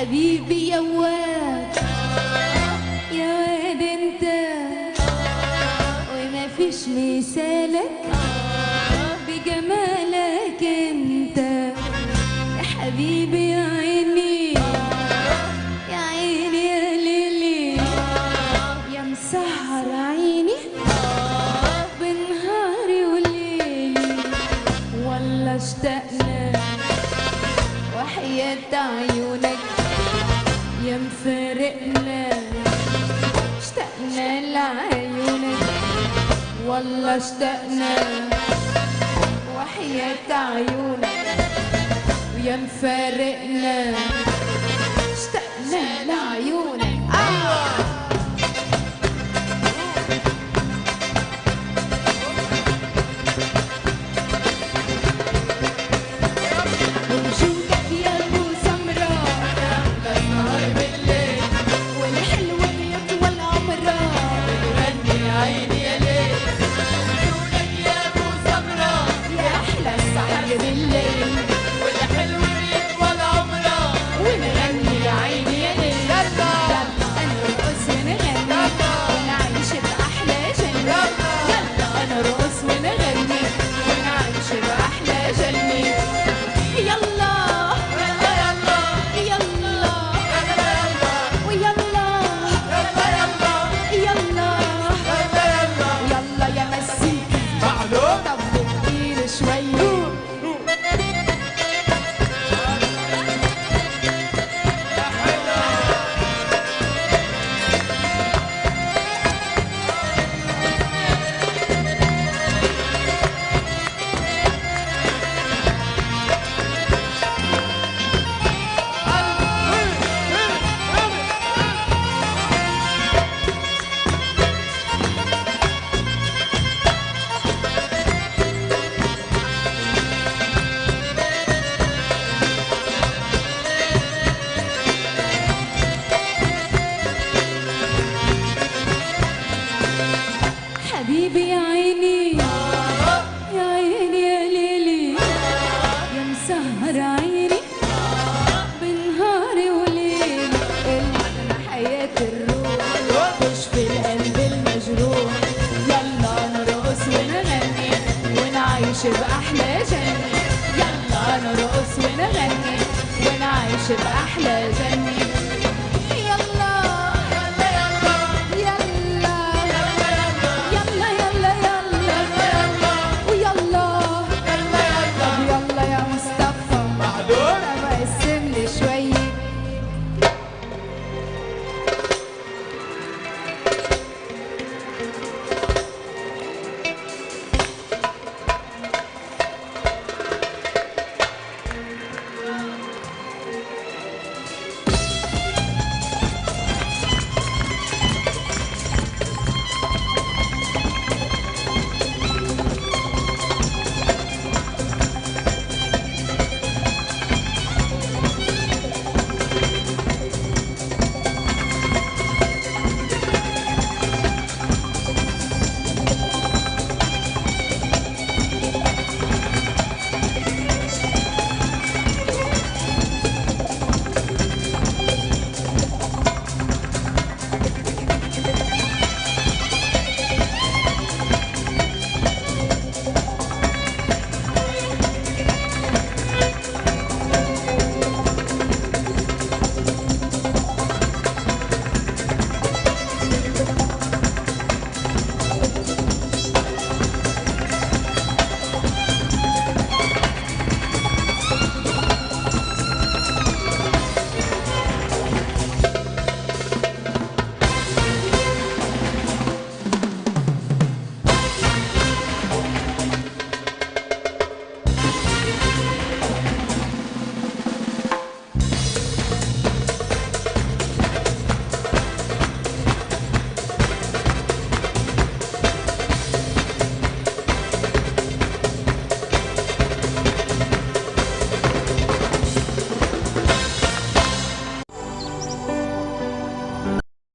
حبيبي يا واد يا واد انت وما فيش مثالك بجمالك انت يا حبيبي يا عيني يا عيني يا ليلي يا مسهر عيني بنهاري وليلي والله اشتقنا وحياة عيونك يا مفارقنا اشتقنا لعيونك والله اشتقنا وحياة عيونك ويا مفارقنا اشتقنا لعيونك حبيبي يا عيني يا عيني يا ليلي يا مسهر عيني بنهاري وليلي انا حياة الروح خش في القلب المجروح يلا نرقص ونغني ونعيش بأحلى جنة يلا نرقص ونغني ونعيش بأحلى جنة